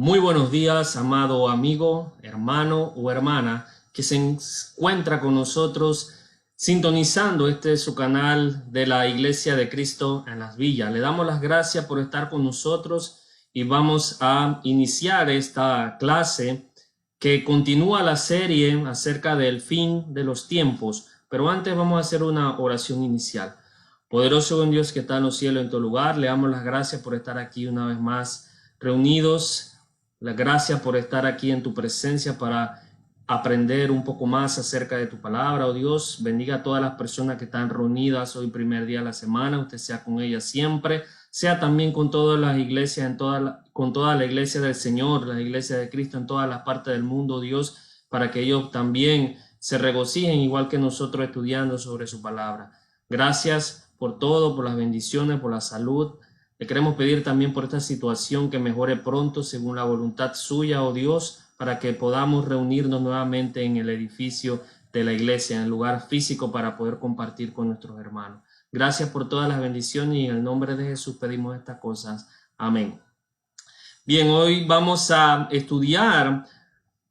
Muy buenos días, amado amigo, hermano o hermana que se encuentra con nosotros sintonizando su canal de la Iglesia de Cristo en las Villas. Le damos las gracias por estar con nosotros y vamos a iniciar esta clase que continúa la serie acerca del fin de los tiempos. Pero antes vamos a hacer una oración inicial. Poderoso buen Dios que está en los cielos, en tu lugar, le damos las gracias por estar aquí una vez más reunidos. Las gracias por estar aquí en tu presencia para aprender un poco más acerca de tu palabra. Oh Dios, bendiga a todas las personas que están reunidas hoy, primer día de la semana. Usted sea con ellas siempre, sea también con todas las iglesias, con toda la iglesia del Señor, la iglesia de Cristo en todas las partes del mundo, Dios, para que ellos también se regocijen igual que nosotros estudiando sobre su palabra. Gracias por todo, por las bendiciones, por la salud. Le queremos pedir también por esta situación que mejore pronto según la voluntad suya, oh Dios, para que podamos reunirnos nuevamente en el edificio de la iglesia, en el lugar físico para poder compartir con nuestros hermanos. Gracias por todas las bendiciones y en el nombre de Jesús pedimos estas cosas. Amén. Bien, hoy vamos a estudiar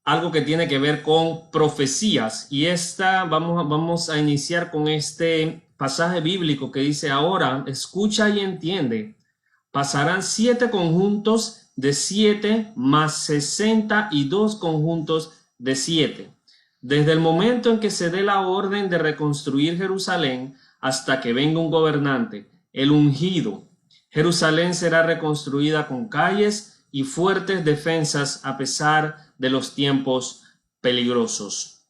algo que tiene que ver con profecías y vamos a iniciar con este pasaje bíblico que dice: ahora escucha y entiende. Pasarán 7 conjuntos de 7 más 62 conjuntos de 7. Desde el momento en que se dé la orden de reconstruir Jerusalén hasta que venga un gobernante, el ungido, Jerusalén será reconstruida con calles y fuertes defensas a pesar de los tiempos peligrosos.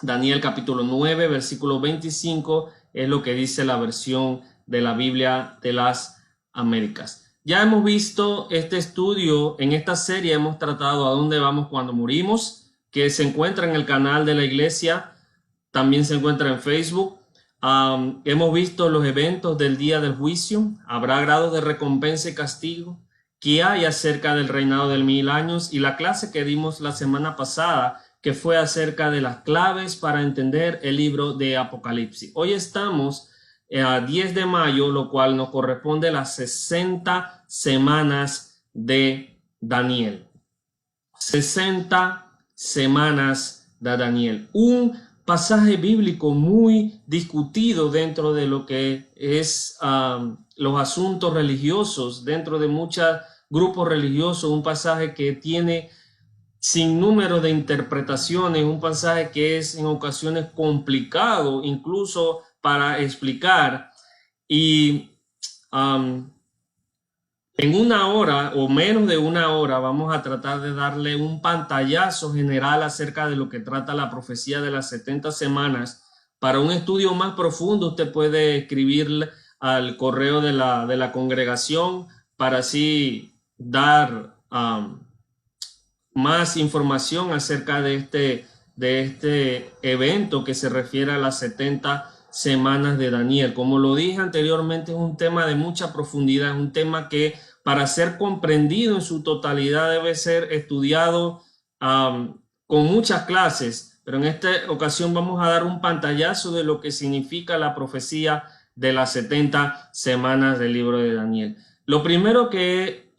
Daniel capítulo 9, versículo 25 es lo que dice la versión de la Biblia de las Américas. Ya hemos visto este estudio, en esta serie hemos tratado a dónde vamos cuando morimos, que se encuentra en el canal de la iglesia, también se encuentra en Facebook. Hemos visto los eventos del día del juicio, habrá grados de recompensa y castigo, qué hay acerca del reinado del 1000 años y la clase que dimos la semana pasada que fue acerca de las claves para entender el libro de Apocalipsis. Hoy estamos a 10 de mayo, lo cual nos corresponde a las 60 semanas de Daniel. 60 semanas de Daniel. Un pasaje bíblico muy discutido dentro de lo que es los asuntos religiosos, dentro de muchos grupos religiosos, un pasaje que tiene sin número de interpretaciones, un pasaje que es en ocasiones complicado, incluso para explicar, y en una hora o menos de una hora vamos a tratar de darle un pantallazo general acerca de lo que trata la profecía de las 70 semanas. Para un estudio más profundo usted puede escribir al correo de la congregación para así dar más información acerca de este evento que se refiere a las 70 semanas de Daniel. Como lo dije anteriormente, es un tema de mucha profundidad, es un tema que para ser comprendido en su totalidad debe ser estudiado con muchas clases, pero en esta ocasión vamos a dar un pantallazo de lo que significa la profecía de las 70 semanas del libro de Daniel. Lo primero que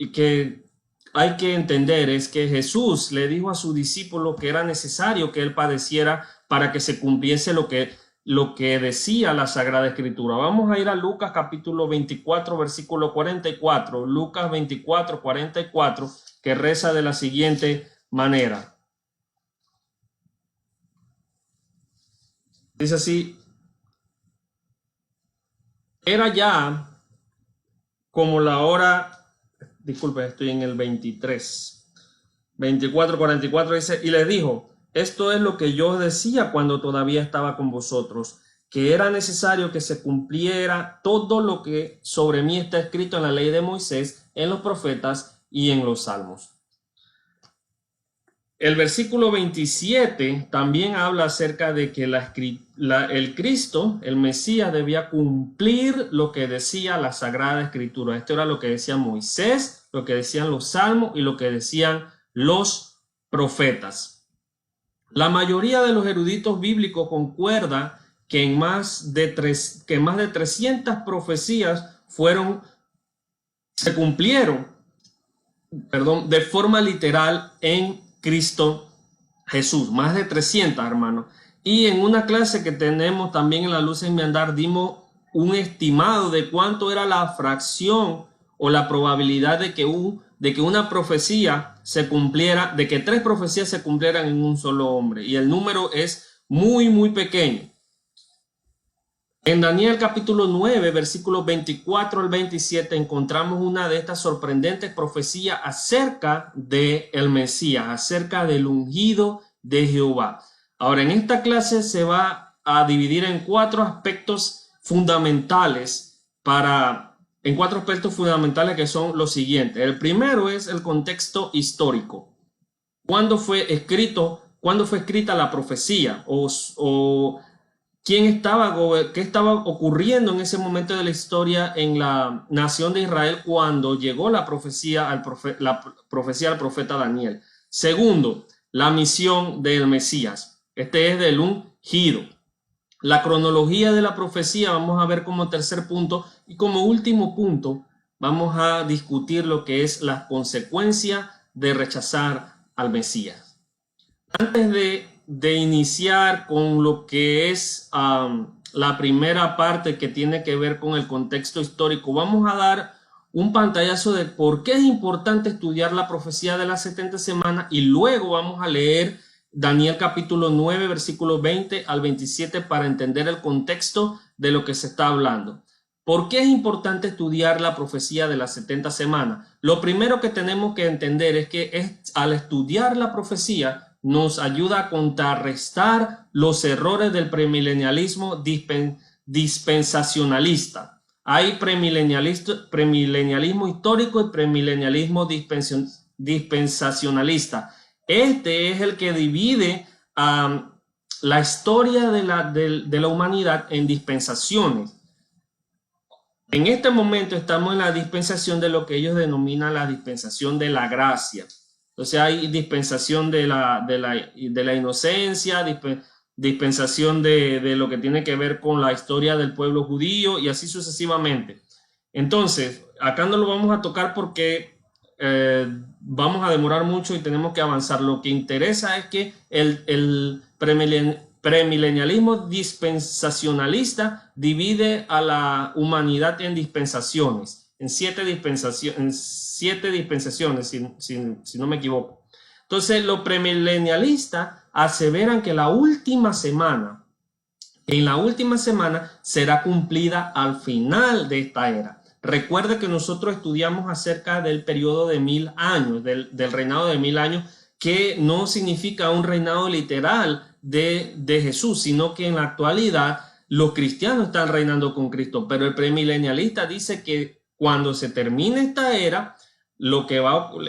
hay que entender es que Jesús le dijo a su discípulo que era necesario que él padeciera para que se cumpliese lo que decía la Sagrada Escritura. Vamos a ir a Lucas capítulo 24, versículo 44. Lucas 24, 44, que reza de la siguiente manera. Dice así: era ya como la hora... Disculpe, estoy en el 23. 24, 44 dice: y les dijo, esto es lo que yo decía cuando todavía estaba con vosotros, que era necesario que se cumpliera todo lo que sobre mí está escrito en la ley de Moisés, en los profetas y en los salmos. El versículo 27 también habla acerca de que el Cristo, el Mesías, debía cumplir lo que decía la Sagrada Escritura. Esto era lo que decía Moisés, lo que decían los salmos y lo que decían los profetas. La mayoría de los eruditos bíblicos concuerda que más de 300 profecías se cumplieron perdón, de forma literal en Cristo Jesús. Más de 300, hermanos. Y en una clase que tenemos también en la Luz en mi Andar, dimos un estimado de cuánto era la fracción o la probabilidad de que una profecía se cumpliera, de que 3 profecías se cumplieran en un solo hombre. Y el número es muy, muy pequeño. En Daniel capítulo 9, versículos 24 al 27, encontramos una de estas sorprendentes profecías acerca de el Mesías, acerca del ungido de Jehová. Ahora, en esta clase se va a dividir en 4 aspectos fundamentales que son los siguientes. El primero es el contexto histórico. ¿Cuándo fue escrita la profecía? ¿Qué estaba ocurriendo en ese momento de la historia en la nación de Israel cuando llegó la profecía al profeta Daniel? Segundo, la misión del Mesías. Este es del ungido. La cronología de la profecía vamos a ver como tercer punto, y como último punto vamos a discutir lo que es la consecuencia de rechazar al Mesías. Antes de iniciar con lo que es la primera parte que tiene que ver con el contexto histórico, vamos a dar un pantallazo de por qué es importante estudiar la profecía de las 70 semanas, y luego vamos a leer Daniel capítulo 9, versículos 20 al 27 para entender el contexto de lo que se está hablando. ¿Por qué es importante estudiar la profecía de las 70 semanas? Lo primero que tenemos que entender es que al estudiar la profecía nos ayuda a contrarrestar los errores del premilenialismo dispensacionalista. Hay premilenialismo histórico y premilenialismo dispensacionalista. Este es el que divide la historia de la humanidad en dispensaciones. En este momento estamos en la dispensación de lo que ellos denominan la dispensación de la gracia. Entonces hay dispensación de la inocencia, dispensación de lo que tiene que ver con la historia del pueblo judío y así sucesivamente. Entonces, acá no lo vamos a tocar porque vamos a demorar mucho y tenemos que avanzar. Lo que interesa es que el premilenialismo dispensacionalista divide a la humanidad en dispensaciones, en siete dispensaciones, si no me equivoco. Entonces, los premilenialistas aseveran que en la última semana será cumplida al final de esta era. Recuerde que nosotros estudiamos acerca del periodo de 1000 años, del reinado de 1000 años, que no significa un reinado literal de Jesús, sino que en la actualidad los cristianos están reinando con Cristo. Pero el premilenialista dice que cuando se termine esta era,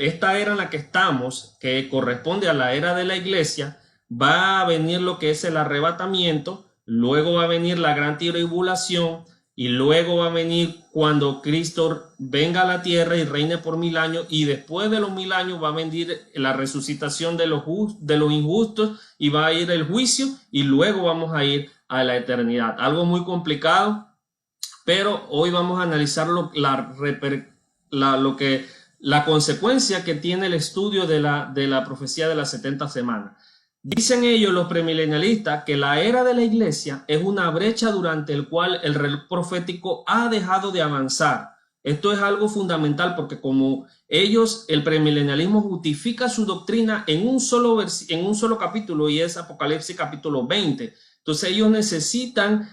esta era en la que estamos, que corresponde a la era de la iglesia, va a venir lo que es el arrebatamiento, luego va a venir la gran tribulación, y luego va a venir cuando Cristo venga a la tierra y reine por 1000 años, y después de los 1000 años va a venir la resucitación de los injustos, y va a ir el juicio, y luego vamos a ir a la eternidad. Algo muy complicado, pero hoy vamos a analizar la consecuencia que tiene el estudio de la profecía de las 70 semanas. Dicen ellos, los premilenialistas, que la era de la iglesia es una brecha durante el cual el reloj profético ha dejado de avanzar. Esto es algo fundamental porque como el premilenialismo justifica su doctrina en un solo capítulo, y es Apocalipsis capítulo 20. Entonces ellos necesitan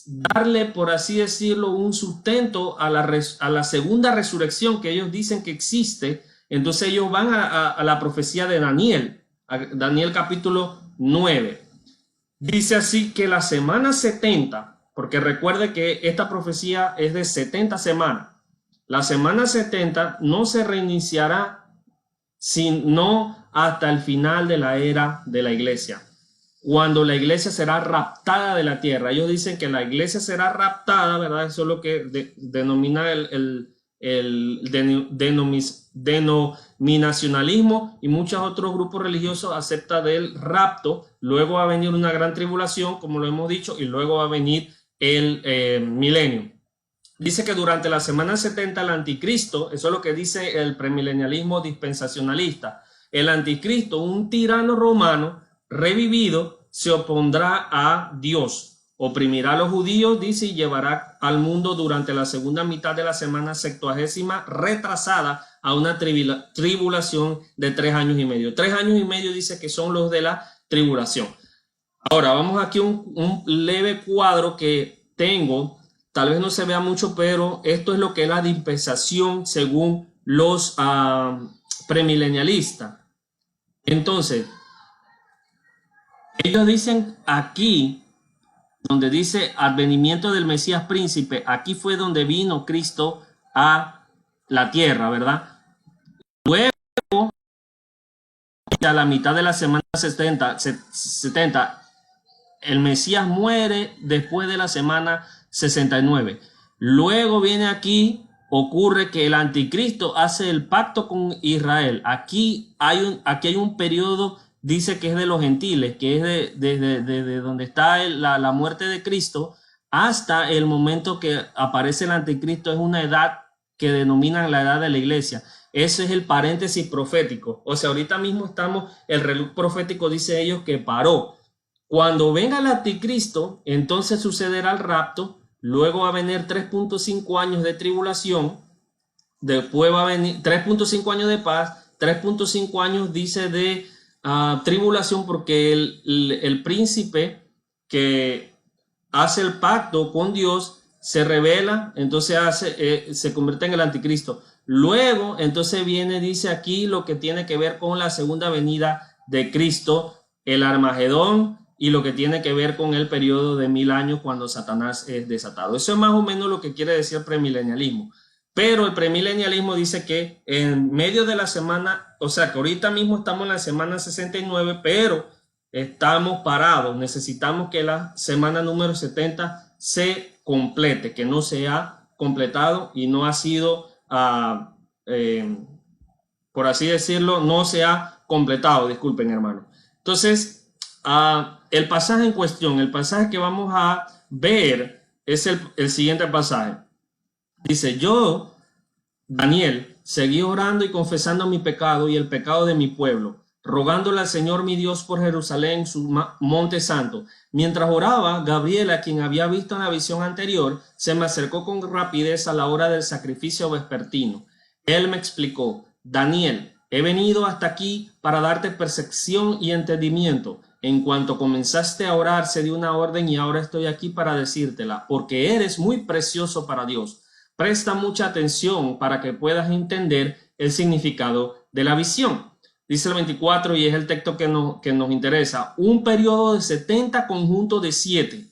darle, por así decirlo, un sustento a la segunda resurrección que ellos dicen que existe. Entonces ellos van a la profecía de Daniel, a Daniel capítulo 9. Dice así que la semana 70, porque recuerde que esta profecía es de 70 semanas, la semana 70 no se reiniciará sino hasta el final de la era de la iglesia, cuando la iglesia será raptada de la tierra. Ellos dicen que la iglesia será raptada, ¿verdad? Eso es lo que denomina el denominacionalismo, y muchos otros grupos religiosos aceptan del rapto. Luego va a venir una gran tribulación, como lo hemos dicho, y luego va a venir el milenio. dice que durante la semana 70 el anticristo, eso es lo que dice el premilenialismo dispensacionalista, el anticristo, un tirano romano revivido, se opondrá a Dios, oprimirá a los judíos, dice, y llevará al mundo durante la segunda mitad de la semana 70ª retrasada a una tribulación de 3 años y medio. 3 años y medio dice que son los de la tribulación. Ahora vamos aquí a un leve cuadro que tengo. Tal vez no se vea mucho, pero esto es lo que es la dispensación según los premilenialistas. Entonces, ellos dicen aquí, donde dice advenimiento del Mesías príncipe, aquí fue donde vino Cristo a la tierra, ¿verdad? Luego, a la mitad de la semana 70, el Mesías muere después de la semana 69. Luego viene aquí, ocurre que el anticristo hace el pacto con Israel. Aquí hay un periodo, dice que es de los gentiles, que es desde donde está la muerte de Cristo hasta el momento que aparece el anticristo. Es una edad que denominan la edad de la iglesia. Ese es el paréntesis profético. O sea, ahorita mismo estamos, el reloj profético dice ellos que paró. Cuando venga el anticristo, entonces sucederá el rapto, luego va a venir 3.5 años de tribulación, después va a venir 3.5 años de paz, 3.5 años dice de tribulación, porque el príncipe que hace el pacto con Dios se revela, entonces se convierte en el anticristo. Luego, entonces viene, dice aquí, lo que tiene que ver con la segunda venida de Cristo, el Armagedón, y lo que tiene que ver con el periodo de 1000 años cuando Satanás es desatado. Eso es más o menos lo que quiere decir el premilenialismo. Pero el premilenialismo dice que en medio de la semana, o sea que ahorita mismo estamos en la semana 69, pero estamos parados. Necesitamos que la semana número 70 se complete, que no se ha completado y no ha sido, por así decirlo, no se ha completado. Disculpen, hermano. Entonces, el pasaje en cuestión, el pasaje que vamos a ver es el siguiente pasaje. Dice, yo, Daniel, seguí orando y confesando mi pecado y el pecado de mi pueblo, rogándole al Señor mi Dios por Jerusalén, su monte santo. Mientras oraba, Gabriela, quien había visto en la visión anterior, se me acercó con rapidez a la hora del sacrificio vespertino. Él me explicó, Daniel, he venido hasta aquí para darte percepción y entendimiento. En cuanto comenzaste a orar, se dio una orden y ahora estoy aquí para decírtela, porque eres muy precioso para Dios. Presta mucha atención para que puedas entender el significado de la visión. Dice el 24 y es el texto que nos interesa. Un periodo de 70 conjuntos de 7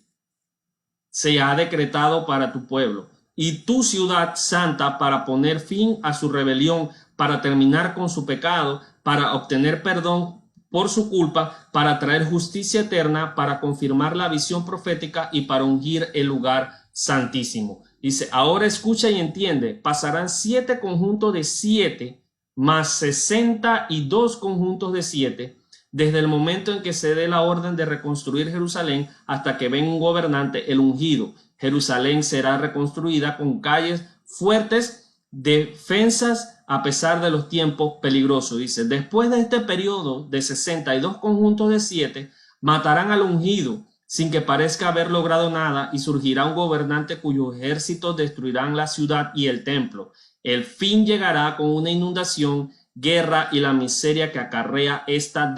se ha decretado para tu pueblo y tu ciudad santa para poner fin a su rebelión, para terminar con su pecado, para obtener perdón por su culpa, para traer justicia eterna, para confirmar la visión profética y para ungir el lugar santísimo. Dice, ahora escucha y entiende, pasarán 7 conjuntos de 7 más 62 conjuntos de 7 desde el momento en que se dé la orden de reconstruir Jerusalén hasta que venga un gobernante, el ungido. Jerusalén será reconstruida con calles fuertes, defensas a pesar de los tiempos peligrosos. Dice, después de este periodo de 62 conjuntos de 7, matarán al ungido sin que parezca haber logrado nada y surgirá un gobernante cuyos ejércitos destruirán la ciudad y el templo. El fin llegará con una inundación, guerra y la miseria que acarrea está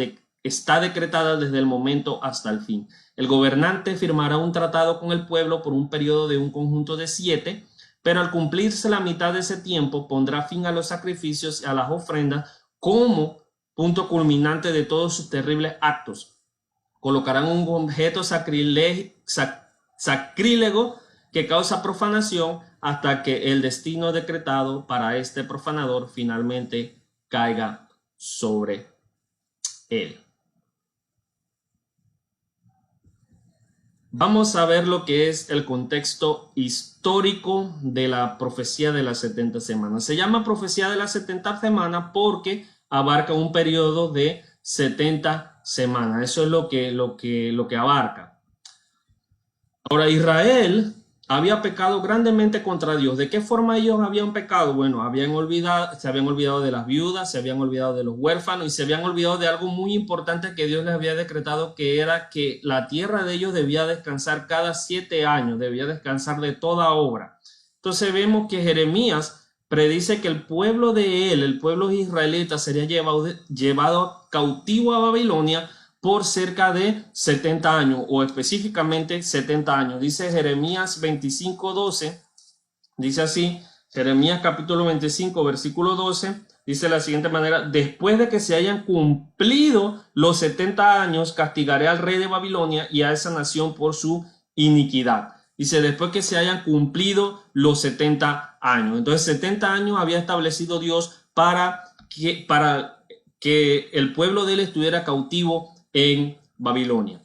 decretada desde el momento hasta el fin. El gobernante firmará un tratado con el pueblo por un periodo de un conjunto de 7, pero al cumplirse la mitad de ese tiempo pondrá fin a los sacrificios y a las ofrendas como punto culminante de todos sus terribles actos. Colocarán un objeto sacrílego que causa profanación hasta que el destino decretado para este profanador finalmente caiga sobre él. Vamos a ver lo que es el contexto histórico de la profecía de las 70 semanas. Se llama profecía de las 70 semanas porque abarca un periodo de 70 semanas. Eso es lo que abarca. Ahora, Israel había pecado grandemente contra Dios. ¿De qué forma ellos habían pecado? Bueno, se habían olvidado de las viudas, se habían olvidado de los huérfanos y se habían olvidado de algo muy importante que Dios les había decretado, que era que la tierra de ellos debía descansar cada 7 años, debía descansar de toda obra. Entonces vemos que Jeremías predice que el pueblo de él, el pueblo israelita, sería llevado cautivo a Babilonia por cerca de 70 años, o específicamente 70 años. Dice Jeremías 25:12, dice así, Jeremías capítulo 25, versículo 12, dice de la siguiente manera: después de que se hayan cumplido los 70 años, castigaré al rey de Babilonia y a esa nación por su iniquidad. Dice, después que se hayan cumplido los 70 años. Entonces, 70 años había establecido Dios para que el pueblo de él estuviera cautivo en Babilonia.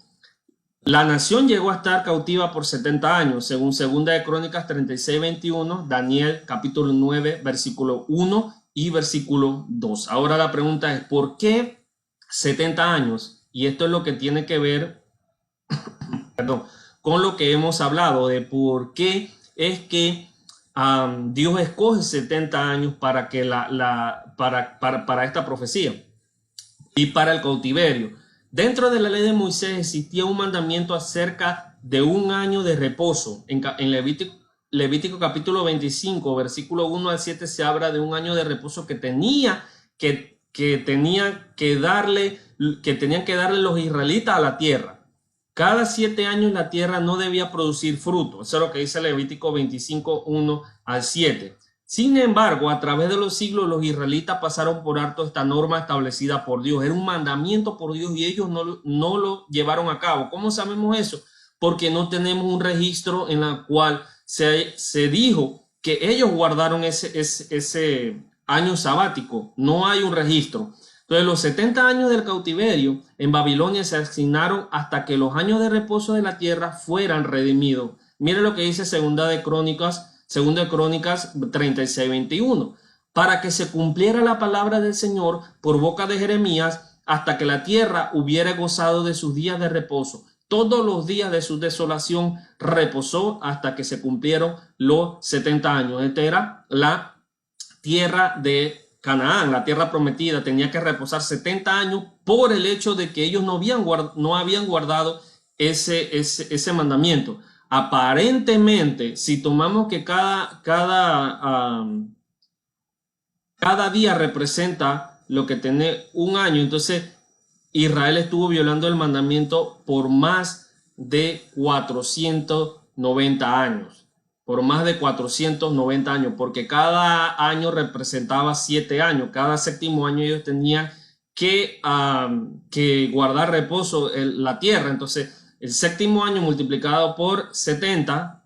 La nación llegó a estar cautiva por 70 años, según Segunda de Crónicas 36:21, Daniel capítulo 9, versículo 1 y versículo 2. Ahora la pregunta es, ¿por qué 70 años? Y esto es lo que tiene que ver, con lo que hemos hablado de por qué es que Dios escoge 70 años para que para esta profecía y para el cautiverio. Dentro de la ley de Moisés existía un mandamiento acerca de un año de reposo. En Levítico capítulo 25, versículo 1 al 7 se habla de un año de reposo que tenían que darle los israelitas a la tierra. Cada 7 años la tierra no debía producir fruto. Eso es lo que dice Levítico 25, 1 al 7. Sin embargo, a través de los siglos, los israelitas pasaron por alto esta norma establecida por Dios. Era un mandamiento por Dios y ellos no lo llevaron a cabo. ¿Cómo sabemos eso? Porque no tenemos un registro en el cual se dijo que ellos guardaron ese año sabático. No hay un registro. Entonces, los 70 años del cautiverio en Babilonia se asignaron hasta que los años de reposo de la tierra fueran redimidos. Mire lo que dice Segunda de Crónicas 36:21, para que se cumpliera la palabra del Señor por boca de Jeremías, hasta que la tierra hubiera gozado de sus días de reposo. Todos los días de su desolación reposó hasta que se cumplieron los 70 años. Esta era la tierra de Canaán, la tierra prometida. Tenía que reposar 70 años por el hecho de que ellos no habían guardado ese mandamiento. Aparentemente, si tomamos que cada día representa lo que tiene un año, entonces Israel estuvo violando el mandamiento por más de 490 años. Por más de 490 años, porque cada año representaba 7 años. Cada séptimo año ellos tenían que guardar reposo en la tierra. Entonces, el séptimo año multiplicado por 70,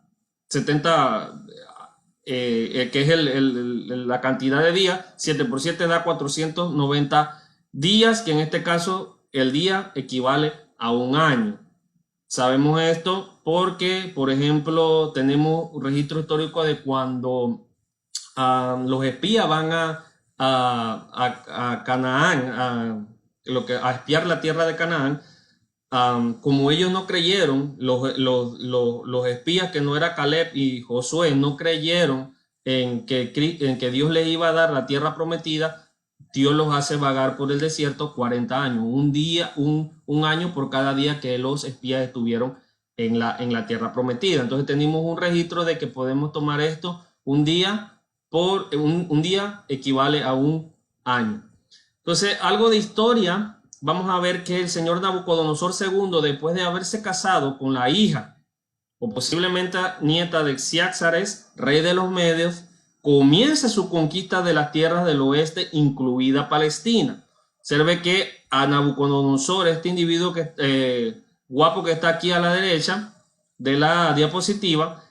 que es la cantidad de días, 7 por 7 da 490 días, que en este caso el día equivale a un año. Sabemos esto porque, por ejemplo, tenemos un registro histórico de cuando los espías van a Canaán, a espiar la tierra de Canaán. Como ellos no creyeron, los espías, que no era Caleb y Josué, no creyeron en que Dios les iba a dar la tierra prometida. Dios los hace vagar por el desierto 40 años, un año por cada día que los espías estuvieron en la tierra prometida. Entonces tenemos un registro de que podemos tomar esto, un día equivale a un año. Entonces, algo de historia. Vamos a ver que el señor Nabucodonosor II, después de haberse casado con la hija o posiblemente nieta de Ciáxares, rey de los Medios, comienza su conquista de las tierras del oeste, incluida Palestina. Se ve que a Nabucodonosor, este individuo guapo que está aquí a la derecha de la diapositiva,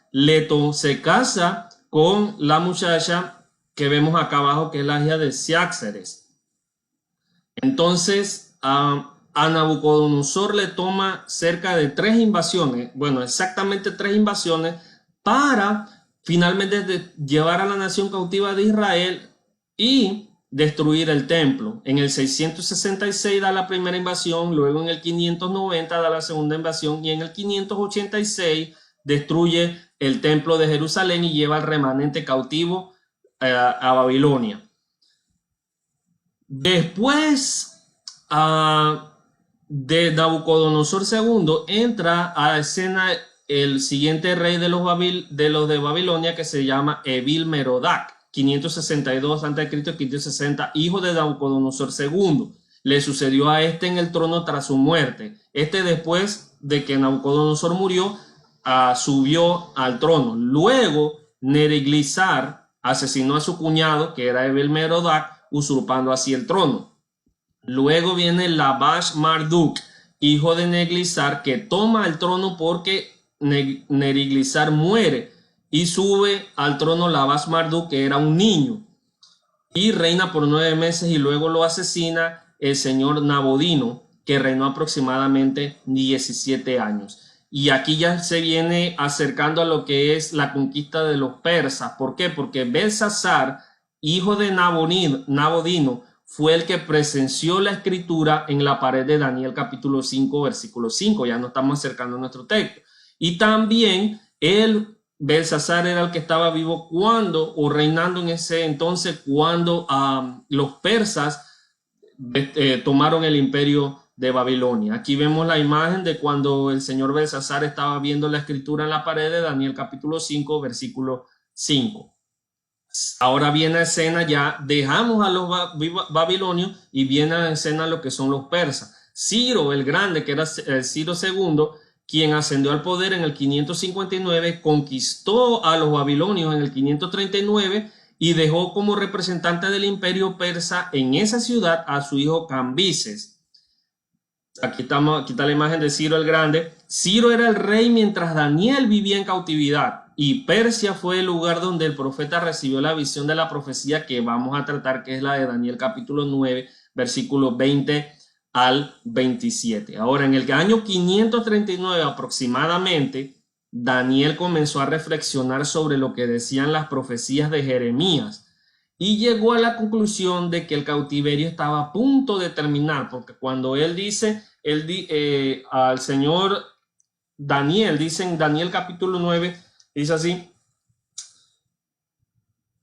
se casa con la muchacha que vemos acá abajo, que es la hija de Ciáxares. Entonces, a Nabucodonosor le toma cerca de 3 invasiones, bueno, exactamente 3 invasiones, para finalmente llevar a la nación cautiva de Israel y destruir el templo. En el 666 da la primera invasión, luego en el 590 da la segunda invasión y en el 586 destruye el templo de Jerusalén y lleva al remanente cautivo a Babilonia. Después de Nabucodonosor II entra a escena el siguiente rey de los de Babilonia, que se llama Evil Merodach, 562 a.C., 560, hijo de Nabucodonosor II. Le sucedió a este en el trono tras su muerte. Este, después de que Nabucodonosor murió, subió al trono. Luego Neriglissar asesinó a su cuñado, que era Evil Merodach, usurpando así el trono. Luego viene Lavash Marduk, hijo de Neriglissar, que toma el trono porque Neriglissar muere, y sube al trono Lavash Marduk, que era un niño, y reina por 9 meses, y luego lo asesina el señor Nabodino, que reinó aproximadamente 17 años. Y aquí ya se viene acercando a lo que es la conquista de los persas. ¿Por qué? Porque Belsasar, hijo de Nabodino, fue el que presenció la escritura en la pared de Daniel capítulo 5, versículo 5. Ya nos estamos acercando a nuestro texto. Y también Belsasar era el que estaba vivo cuando, o reinando en ese entonces, cuando los persas tomaron el imperio de Babilonia. Aquí vemos la imagen de cuando el señor Belsasar estaba viendo la escritura en la pared de Daniel capítulo 5, versículo 5. Ahora viene a escena, ya dejamos a los babilonios y viene a escena lo que son los persas. Ciro el Grande, que era Ciro II, quien ascendió al poder en el 559, conquistó a los babilonios en el 539 y dejó como representante del imperio persa en esa ciudad a su hijo Cambises. Aquí está la imagen de Ciro el Grande. Ciro era el rey mientras Daniel vivía en cautividad, y Persia fue el lugar donde el profeta recibió la visión de la profecía que vamos a tratar, que es la de Daniel capítulo 9, versículos 20 al 27. Ahora, en el año 539 aproximadamente, Daniel comenzó a reflexionar sobre lo que decían las profecías de Jeremías y llegó a la conclusión de que el cautiverio estaba a punto de terminar, porque cuando él dice al señor Daniel, dice en Daniel capítulo 9, dice así: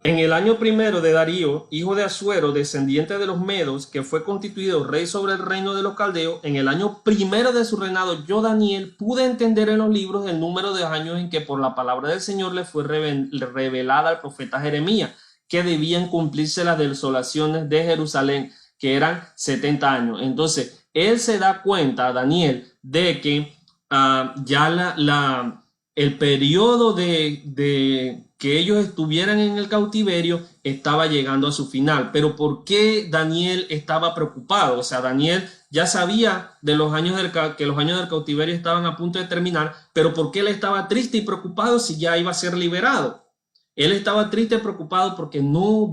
en el año primero de Darío, hijo de Asuero, descendiente de los Medos, que fue constituido rey sobre el reino de los caldeos, en el año primero de su reinado, yo, Daniel, pude entender en los libros el número de años en que por la palabra del Señor le fue revelada al profeta Jeremías, que debían cumplirse las desolaciones de Jerusalén, que eran 70 años. Entonces, él se da cuenta, Daniel, de que ya el periodo de que ellos estuvieran en el cautiverio estaba llegando a su final. Pero ¿por qué Daniel estaba preocupado? O sea, Daniel ya sabía de los años que los años del cautiverio estaban a punto de terminar, pero ¿por qué él estaba triste y preocupado si ya iba a ser liberado? Él estaba triste y preocupado porque no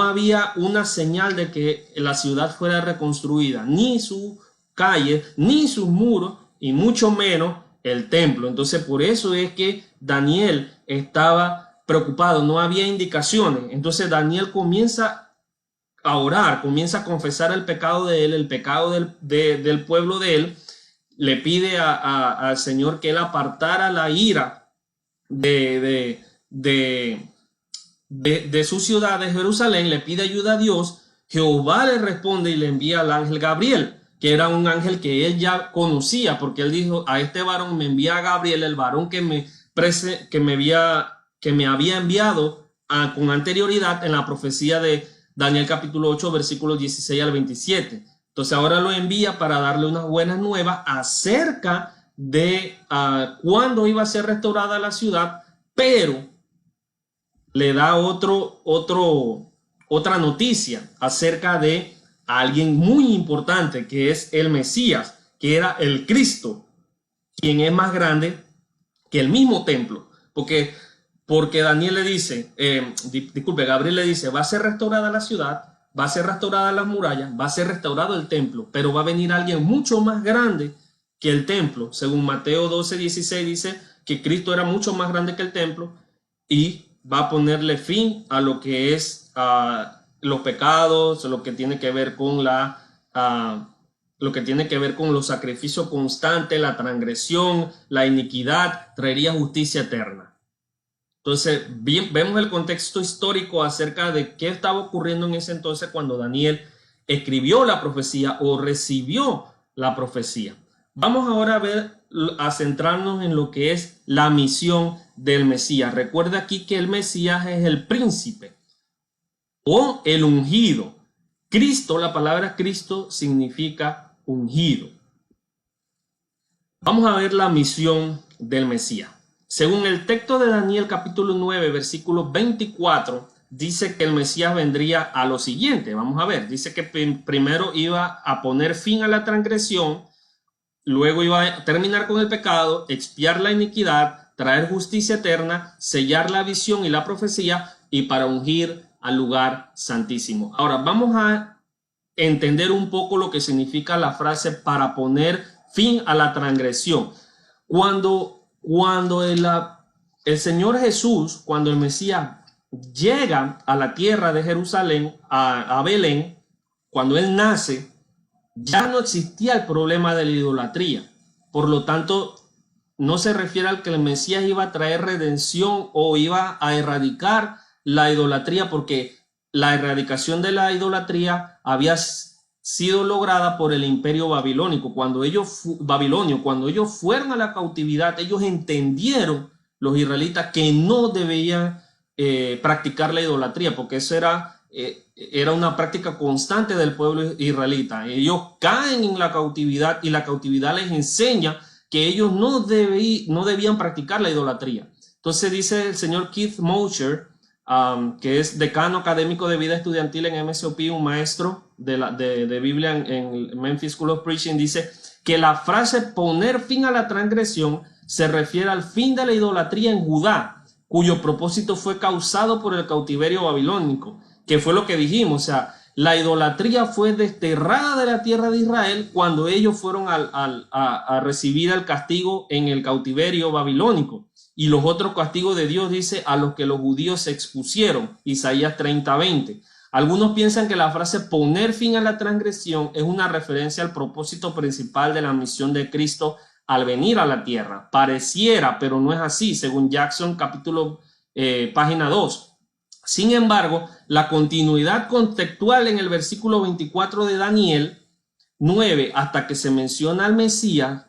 había una señal de que la ciudad fuera reconstruida, ni su calle, ni sus muros, y mucho menos el templo. Entonces, por eso es que Daniel estaba preocupado, no había indicaciones. Entonces Daniel comienza a orar, comienza a confesar el pecado de él, el pecado del pueblo de él. Le pide al Señor que él apartara la ira de su ciudad de Jerusalén. Le pide ayuda a Dios. Jehová le responde y le envía al ángel Gabriel, que era un ángel que él ya conocía, porque él dijo: a este varón me envía a Gabriel, el varón que me había enviado con anterioridad en la profecía de Daniel capítulo 8, versículos 16 al 27. Entonces ahora lo envía para darle unas buenas nuevas acerca de cuándo iba a ser restaurada la ciudad, pero le da otra noticia acerca de alguien muy importante, que es el Mesías, que era el Cristo, quien es más grande que el mismo templo. Porque Daniel le dice, Gabriel le dice: va a ser restaurada la ciudad, va a ser restaurada las murallas, va a ser restaurado el templo, pero va a venir alguien mucho más grande que el templo. Según Mateo 12:16 dice que Cristo era mucho más grande que el templo y va a ponerle fin a lo que es los pecados, lo que tiene que ver con lo que tiene que ver con los sacrificios constantes, la transgresión, la iniquidad, traería justicia eterna. Entonces, bien, vemos el contexto histórico acerca de qué estaba ocurriendo en ese entonces cuando Daniel escribió la profecía o recibió la profecía. Vamos ahora a centrarnos en lo que es la misión del Mesías. Recuerda aquí que el Mesías es el príncipe o el ungido. Cristo, la palabra Cristo significa ungido. Vamos a ver la misión del Mesías. Según el texto de Daniel capítulo 9, versículo 24, dice que el Mesías vendría a lo siguiente. Vamos a ver, dice que primero iba a poner fin a la transgresión, luego iba a terminar con el pecado, expiar la iniquidad, traer justicia eterna, sellar la visión y la profecía y para ungir al lugar santísimo. Ahora vamos a entender un poco lo que significa la frase para poner fin a la transgresión. Cuando el Señor Jesús, cuando el Mesías llega a la tierra de Jerusalén, a Belén, cuando él nace, ya no existía el problema de la idolatría. Por lo tanto, no se refiere al que el Mesías iba a traer redención o iba a erradicar la idolatría, porque la erradicación de la idolatría había sido lograda por el imperio babilónico. Cuando ellos fueron a la cautividad, ellos entendieron, los israelitas, que no debían practicar la idolatría, porque eso era una práctica constante del pueblo israelita. Ellos caen en la cautividad y la cautividad les enseña que ellos no debían practicar la idolatría. Entonces dice el señor Keith Mosher, que es decano académico de vida estudiantil en MSOP, un maestro de Biblia en Memphis School of Preaching, dice que la frase poner fin a la transgresión se refiere al fin de la idolatría en Judá, cuyo propósito fue causado por el cautiverio babilónico, que fue lo que dijimos. O sea, la idolatría fue desterrada de la tierra de Israel cuando ellos fueron a recibir el castigo en el cautiverio babilónico. Y los otros castigos de Dios, dice, a los que los judíos se expusieron, Isaías 30:20. Algunos piensan que la frase poner fin a la transgresión es una referencia al propósito principal de la misión de Cristo al venir a la tierra. Pareciera, pero no es así, según Jackson, página 2. Sin embargo, la continuidad contextual en el versículo 24 de Daniel 9, hasta que se menciona al Mesías,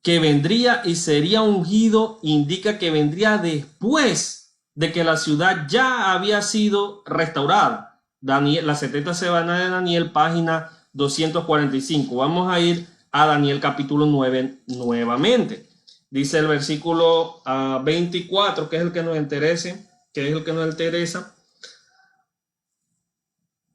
que vendría y sería ungido, indica que vendría después de que la ciudad ya había sido restaurada. Las 70 semanas de Daniel, página 245. Vamos a ir a Daniel capítulo 9 nuevamente. Dice el versículo 24, que es el que nos interesa,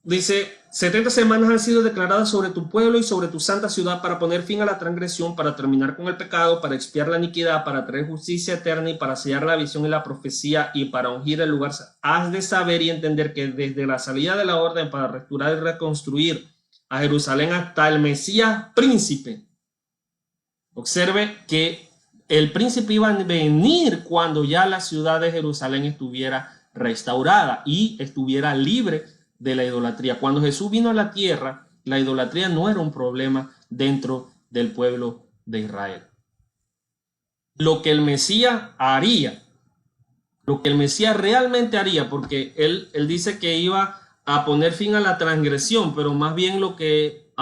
dice: 70 semanas han sido declaradas sobre tu pueblo y sobre tu santa ciudad para poner fin a la transgresión, para terminar con el pecado, para expiar la iniquidad, para traer justicia eterna y para sellar la visión y la profecía y para ungir el lugar. Has de saber y entender que desde la salida de la orden para restaurar y reconstruir a Jerusalén hasta el Mesías príncipe, observe que el príncipe iba a venir cuando ya la ciudad de Jerusalén estuviera restaurada y estuviera libre de la idolatría. Cuando Jesús vino a la tierra, la idolatría no era un problema dentro del pueblo de Israel. Lo que el Mesías haría, lo que el Mesías realmente haría, porque él dice que iba a poner fin a la transgresión, pero más bien lo que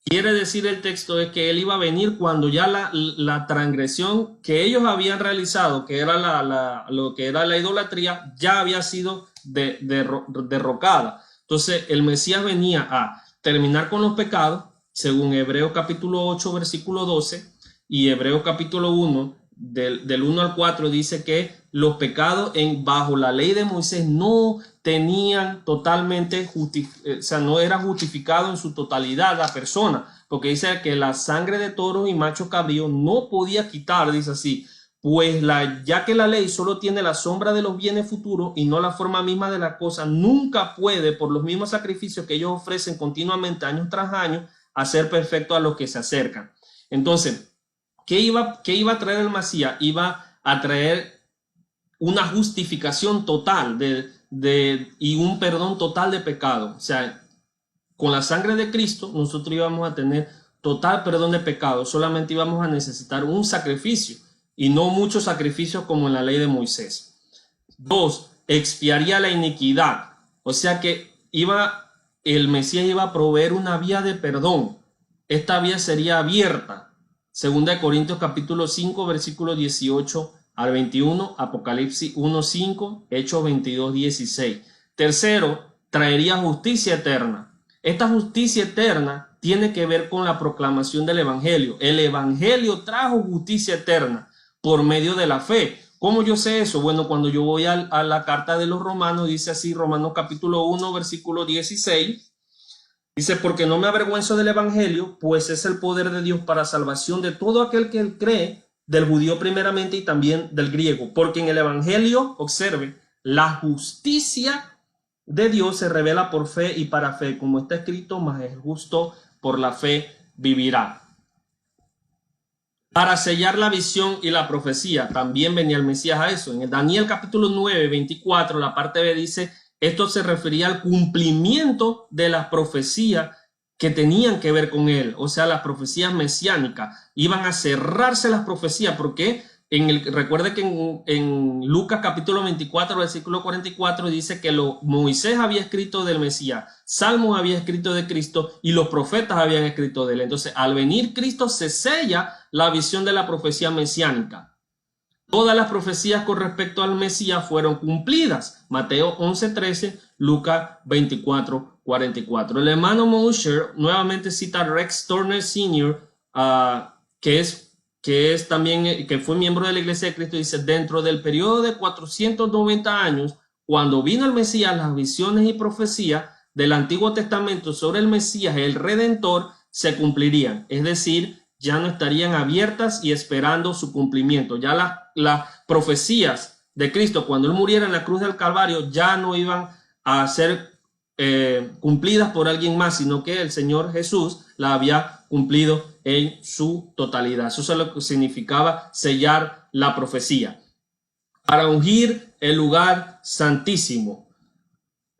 quiere decir el texto es que él iba a venir cuando ya la transgresión que ellos habían realizado, que era lo que era la idolatría, ya había sido derrocada. Entonces el Mesías venía a terminar con los pecados, según Hebreos capítulo 8, versículo 12, y Hebreos capítulo 1, del 1 al 4, dice que los pecados bajo la ley de Moisés no tenían totalmente, o sea, no era justificado en su totalidad la persona, porque dice que la sangre de toros y machos cabríos no podía quitar, dice así, pues ya que la ley solo tiene la sombra de los bienes futuros y no la forma misma de la cosa, nunca puede, por los mismos sacrificios que ellos ofrecen continuamente año tras año, hacer perfecto a los que se acercan. Entonces, ¿qué iba a traer el Mesías? Iba a traer una justificación total y un perdón total de pecado. O sea, con la sangre de Cristo nosotros íbamos a tener total perdón de pecados, solamente íbamos a necesitar un sacrificio y no muchos sacrificios como en la ley de Moisés. 2. Expiaría la iniquidad, o sea que el Mesías iba a proveer una vía de perdón. Esta vía sería abierta. 2 Corintios capítulo 5, versículos 18 al 21, Apocalipsis 1:5, Hechos 22:16. Tercero, traería justicia eterna. Esta justicia eterna tiene que ver con la proclamación del Evangelio. El Evangelio trajo justicia eterna por medio de la fe. ¿Cómo yo sé eso? Bueno, cuando yo voy a la carta de los Romanos, dice así, Romanos capítulo 1, versículo 16, dice, porque no me avergüenzo del Evangelio, pues es el poder de Dios para salvación de todo aquel que cree, del judío primeramente y también del griego, porque en el Evangelio, observe, la justicia de Dios se revela por fe y para fe, como está escrito, mas el justo por la fe vivirá. Para sellar la visión y la profecía, también venía el Mesías a eso. En el Daniel capítulo 9, 24, la parte B dice, esto se refería al cumplimiento de las profecías que tenían que ver con él, o sea, las profecías mesiánicas. Iban a cerrarse las profecías, porque recuerde que en Lucas capítulo 24, versículo 44, dice que Moisés había escrito del Mesías, Salmos había escrito de Cristo y los profetas habían escrito de él. Entonces, al venir Cristo se sella la visión de la profecía mesiánica. Todas las profecías con respecto al Mesías fueron cumplidas. Mateo 11:13, Lucas 24:44. El hermano Mosher nuevamente cita a Rex Turner Sr., que fue miembro de la Iglesia de Cristo. Dice, dentro del periodo de 490 años, cuando vino el Mesías, las visiones y profecías del Antiguo Testamento sobre el Mesías, el Redentor, se cumplirían. Es decir, ya no estarían abiertas y esperando su cumplimiento. Ya las profecías de Cristo, cuando él muriera en la cruz del Calvario, ya no iban a ser cumplidas por alguien más, sino que el Señor Jesús la había cumplido en su totalidad. Eso es lo que significaba sellar la profecía. Para ungir el lugar santísimo.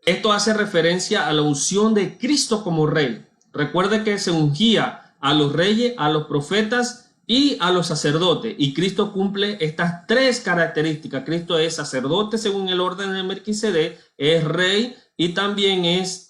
Esto hace referencia a la unción de Cristo como rey. Recuerde que se ungía a los reyes, a los profetas y a los sacerdotes. Y Cristo cumple estas tres características. Cristo es sacerdote según el orden de Melquisedec, es rey y también es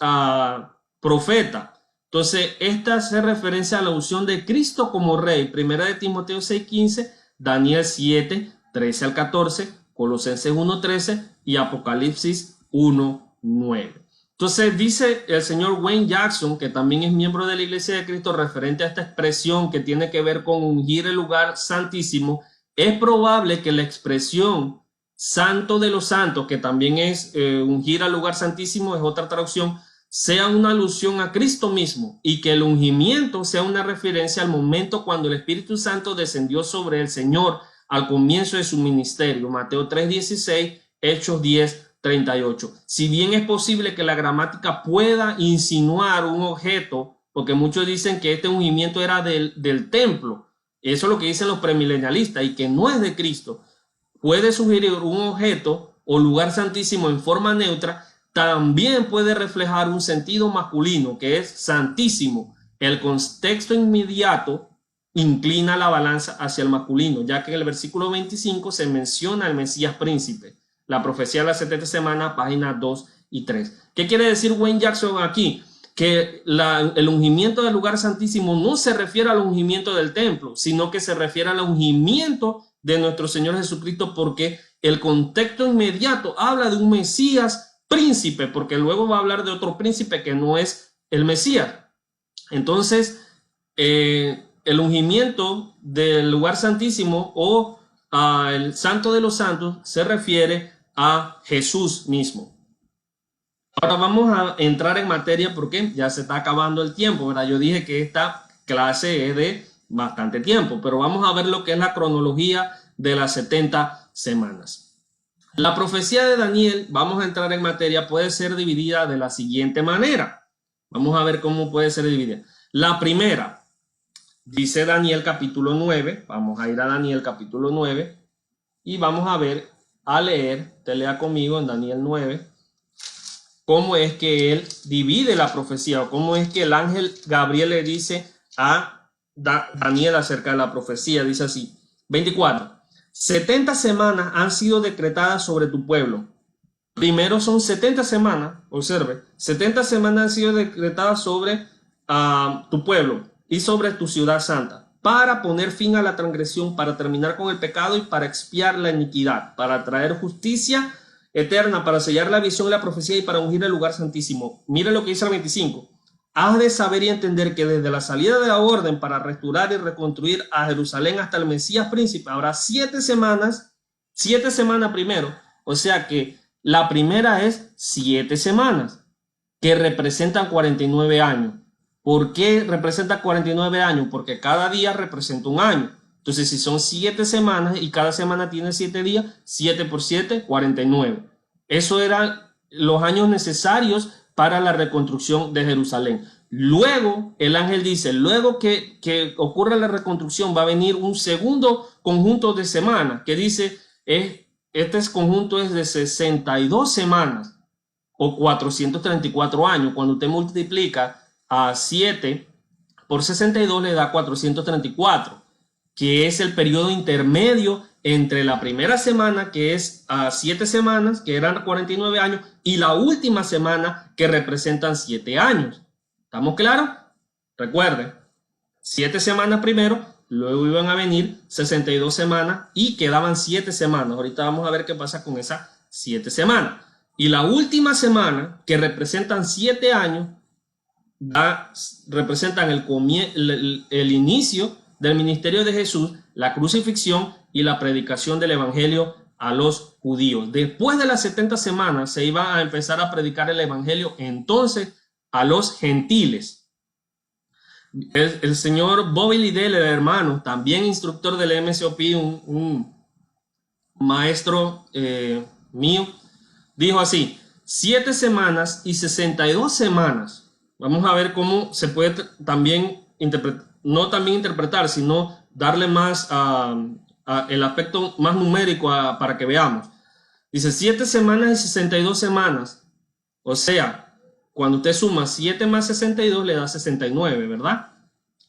profeta. Entonces, esta hace referencia a la unción de Cristo como rey. Primera de Timoteo 6:15, Daniel 7:13 al 14, Colosenses 1:13 y Apocalipsis 1:9. Entonces dice el señor Wayne Jackson, que también es miembro de la Iglesia de Cristo, referente a esta expresión que tiene que ver con ungir el lugar santísimo, es probable que la expresión santo de los santos, que también es ungir al lugar santísimo, es otra traducción, sea una alusión a Cristo mismo y que el ungimiento sea una referencia al momento cuando el Espíritu Santo descendió sobre el Señor al comienzo de su ministerio. Mateo 3:16, Hechos 10:38. Si bien es posible que la gramática pueda insinuar un objeto, porque muchos dicen que este ungimiento era del templo, eso es lo que dicen los premilenialistas, y que no es de Cristo, puede sugerir un objeto o lugar santísimo en forma neutra, también puede reflejar un sentido masculino, que es santísimo. El contexto inmediato inclina la balanza hacia el masculino, ya que en el versículo 25 se menciona al Mesías príncipe. La profecía de las 70 semanas, páginas 2 y 3. ¿Qué quiere decir Wayne Jackson aquí? Que el ungimiento del lugar santísimo no se refiere al ungimiento del templo, sino que se refiere al ungimiento de nuestro Señor Jesucristo, porque el contexto inmediato habla de un Mesías príncipe, porque luego va a hablar de otro príncipe que no es el Mesías. Entonces, el ungimiento del lugar santísimo o el santo de los santos se refiere a Jesús mismo. Ahora vamos a entrar en materia porque ya se está acabando el tiempo, ¿verdad? Yo dije que esta clase es de bastante tiempo, pero vamos a ver lo que es la cronología de las 70 semanas. La profecía de Daniel, vamos a entrar en materia, puede ser dividida de la siguiente manera. Vamos a ver cómo puede ser dividida. La primera, dice Daniel capítulo 9, vamos a ir a Daniel capítulo 9 y vamos a leer, te lea conmigo en Daniel 9. cómo es que él divide la profecía, o cómo es que el ángel Gabriel le dice a Daniel acerca de la profecía. Dice así, 24. 70 semanas han sido decretadas sobre tu pueblo. Primero son 70 semanas, observe, 70 semanas han sido decretadas sobre tu pueblo y sobre tu ciudad santa, para poner fin a la transgresión, para terminar con el pecado y para expiar la iniquidad, para traer justicia eterna, para sellar la visión y la profecía y para ungir el lugar santísimo. Mire lo que dice el 25. Has de saber y entender que desde la salida de la orden para restaurar y reconstruir a Jerusalén hasta el Mesías príncipe habrá 7 semanas primero, o sea que la primera es 7 semanas que representan 49 años. ¿Por qué representa 49 años? Porque cada día representa un año. Entonces, si son 7 semanas y cada semana tiene 7 días, 7 por 7, 49. Eso eran los años necesarios para la reconstrucción de Jerusalén. Luego, el ángel dice, luego que ocurra la reconstrucción, va a venir un segundo conjunto de semanas, que dice, este conjunto es de 62 semanas o 434 años. Cuando usted multiplica a 7 por 62 le da 434, que es el periodo intermedio entre la primera semana, que es 7 semanas, que eran 49 años, y la última semana, que representan 7 años. ¿Estamos claros? Recuerden, 7 semanas primero, luego iban a venir 62 semanas y quedaban 7 semanas. Ahorita vamos a ver qué pasa con esas 7 semanas. Y la última semana, que representan 7 años, representan el inicio del ministerio de Jesús, la crucifixión y la predicación del evangelio a los judíos. Después de las 70 semanas se iba a empezar a predicar el evangelio entonces a los gentiles. El señor Bobby Liddell, el hermano, también instructor del MSOP, un maestro mío, dijo así: 7 semanas y 62 semanas. Vamos a ver cómo se puede también interpretar, sino darle más el aspecto más numérico para que veamos. Dice 7 semanas y 62 semanas. O sea, cuando usted suma 7 más 62 le da 69, ¿verdad?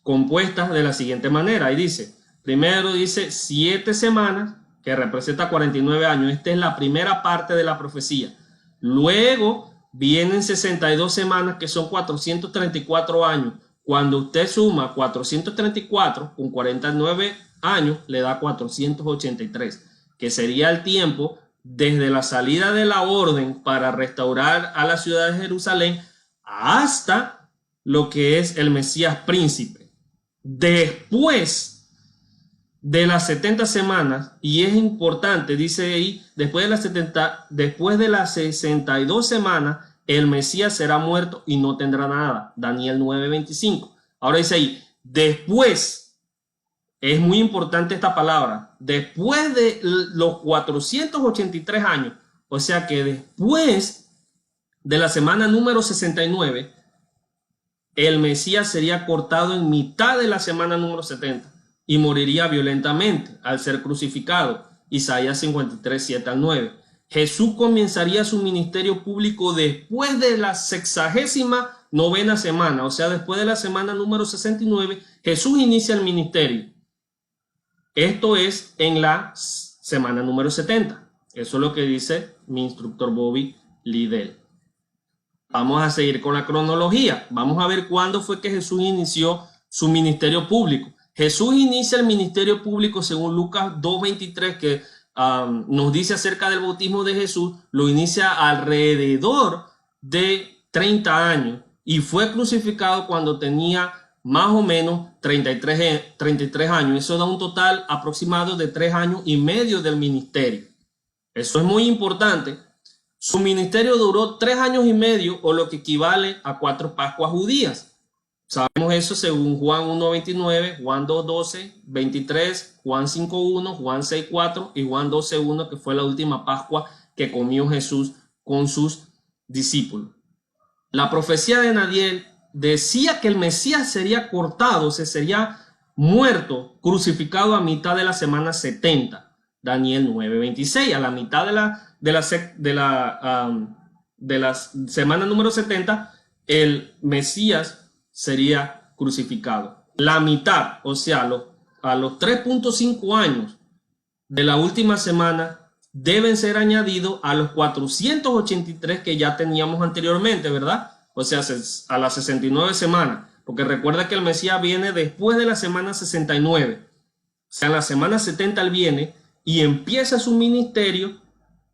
Compuestas de la siguiente manera. Ahí dice, primero dice 7 semanas, que representa 49 años. Esta es la primera parte de la profecía. Luego vienen 62 semanas, que son 434 años. Cuando usted suma 434 con 49 años, le da 483, que sería el tiempo desde la salida de la orden para restaurar a la ciudad de Jerusalén hasta lo que es el Mesías príncipe. Después de las 70 semanas, y es importante, dice ahí, después de las 62 semanas, el Mesías será muerto y no tendrá nada. Daniel 9:25. Ahora dice ahí, después, es muy importante esta palabra, después de los 483 años, o sea que después de la semana número 69, el Mesías sería cortado en mitad de la semana número 70 y moriría violentamente al ser crucificado. Isaías 53, 7 al 9. Jesús comenzaría su ministerio público después de la 69ª semana, o sea, después de la semana número 69, Jesús inicia el ministerio. Esto es en la semana número 70. Eso es lo que dice mi instructor Bobby Liddell. Vamos a seguir con la cronología. Vamos a ver cuándo fue que Jesús inició su ministerio público. Jesús inicia el ministerio público según Lucas 2:23, que nos dice acerca del bautismo de Jesús. Lo inicia alrededor de 30 años y fue crucificado cuando tenía más o menos 33 años. Eso da un total aproximado de 3 años y medio del ministerio. Eso es muy importante. Su ministerio duró 3 años y medio, o lo que equivale a 4 Pascuas judías. Sabemos eso según Juan 1:29, Juan 2:12, 23, Juan 5:1, Juan 6:4 y Juan 12:1, que fue la última Pascua que comió Jesús con sus discípulos. La profecía de Daniel decía que el Mesías sería cortado, sería muerto, crucificado a mitad de la semana 70. Daniel 9:26, a la mitad de la de la semana número 70, el Mesías sería crucificado. La mitad, o sea, a los 3.5 años de la última semana, deben ser añadidos a los 483 que ya teníamos anteriormente, ¿verdad? O sea, a las 69 semanas, porque recuerda que el Mesías viene después de la semana 69. O sea, en la semana 70 él viene y empieza su ministerio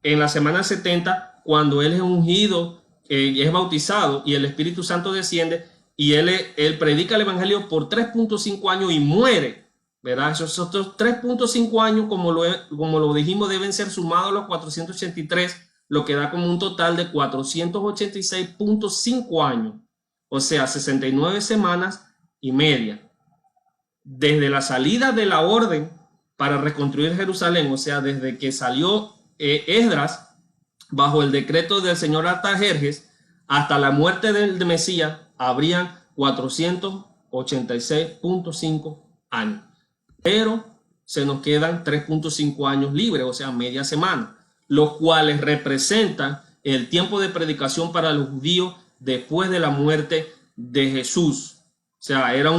en la semana 70, cuando él es ungido, es bautizado y el Espíritu Santo desciende y él predica el Evangelio por 3.5 años y muere, ¿verdad? Esos otros 3.5 años, como lo dijimos, deben ser sumados a los 483, lo que da como un total de 486.5 años, o sea, 69 semanas y media. Desde la salida de la orden para reconstruir Jerusalén, o sea, desde que salió Esdras bajo el decreto del señor Artajerjes hasta la muerte del Mesías, habrían 486.5 años. Pero se nos quedan 3.5 años libres, o sea, media semana, los cuales representan el tiempo de predicación para los judíos después de la muerte de Jesús. O sea, era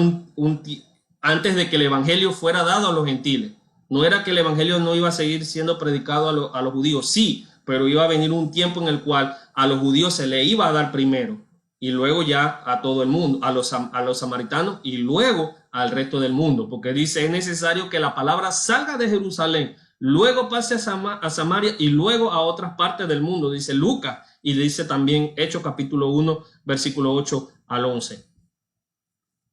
antes de que el evangelio fuera dado a los gentiles. No era que el evangelio no iba a seguir siendo predicado a los judíos, sí, pero iba a venir un tiempo en el cual a los judíos se le iba a dar primero y luego ya a todo el mundo, a los samaritanos y luego al resto del mundo, porque dice, es necesario que la palabra salga de Jerusalén, luego pase a Samaria y luego a otras partes del mundo, dice Lucas, y dice también Hechos capítulo 1, versículo 8 al 11.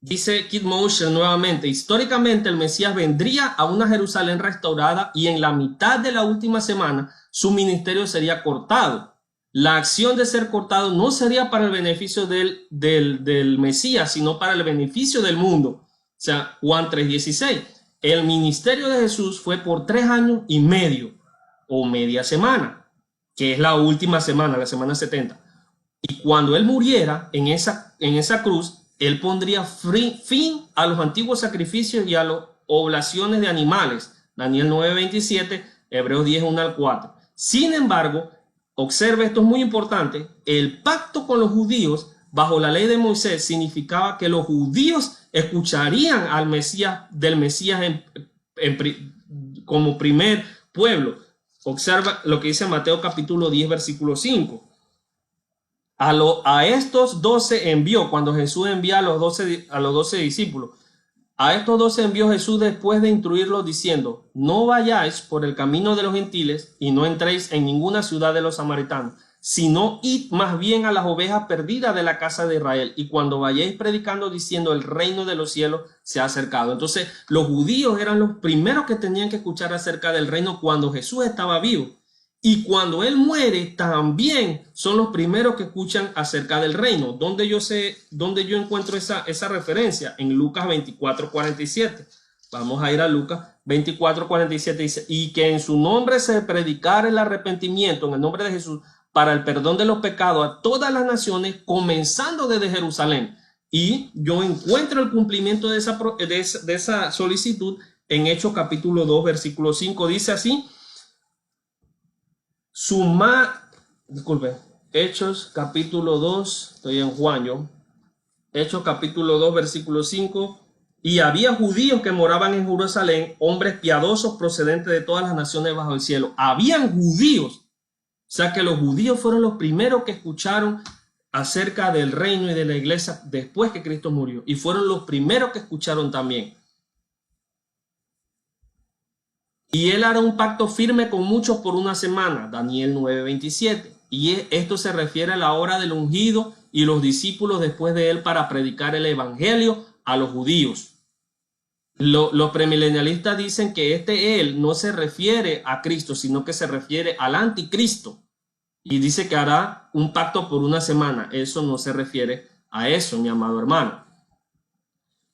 Dice Keith Mosher nuevamente, históricamente el Mesías vendría a una Jerusalén restaurada y en la mitad de la última semana su ministerio sería cortado. La acción de ser cortado no sería para el beneficio del Mesías, sino para el beneficio del mundo. O sea, Juan 3:16. El ministerio de Jesús fue por 3 años y medio o media semana, que es la última semana, la semana 70. Y cuando él muriera en esa cruz, él pondría fin a los antiguos sacrificios y a las oblaciones de animales. Daniel 9:27, Hebreos 10:1 al 4. Sin embargo, observe, esto es muy importante, el pacto con los judíos bajo la ley de Moisés significaba que los judíos escucharían al Mesías, del Mesías como primer pueblo. Observa lo que dice Mateo capítulo 10, versículo 5. A estos 12 envió, cuando Jesús envía a los 12 discípulos, a estos 12 envió Jesús después de instruirlos diciendo, no vayáis por el camino de los gentiles y no entréis en ninguna ciudad de los samaritanos, sino id más bien a las ovejas perdidas de la casa de Israel, y cuando vayáis predicando diciendo el reino de los cielos se ha acercado. Entonces los judíos eran los primeros que tenían que escuchar acerca del reino cuando Jesús estaba vivo. Y cuando él muere, también son los primeros que escuchan acerca del reino. ¿Dónde yo encuentro esa referencia? En Lucas 24:47. Vamos a ir a Lucas 24:47. Dice, y que en su nombre se predicara el arrepentimiento, en el nombre de Jesús, para el perdón de los pecados a todas las naciones, comenzando desde Jerusalén. Y yo encuentro el cumplimiento de esa solicitud en Hechos capítulo 2, versículo 5. Dice así, Hechos capítulo 2, estoy en Juan yo. Hechos capítulo 2, versículo 5. Y había judíos que moraban en Jerusalén, hombres piadosos procedentes de todas las naciones bajo el cielo. Habían judíos. O sea que los judíos fueron los primeros que escucharon acerca del reino y de la iglesia después que Cristo murió. Y fueron los primeros que escucharon también. Y él hará un pacto firme con muchos por una semana, Daniel 9:27. Y esto se refiere a la hora del ungido y los discípulos después de él para predicar el evangelio a los judíos. Los premilenialistas dicen que él no se refiere a Cristo, sino que se refiere al anticristo. Y dice que hará un pacto por una semana. Eso no se refiere a eso, mi amado hermano.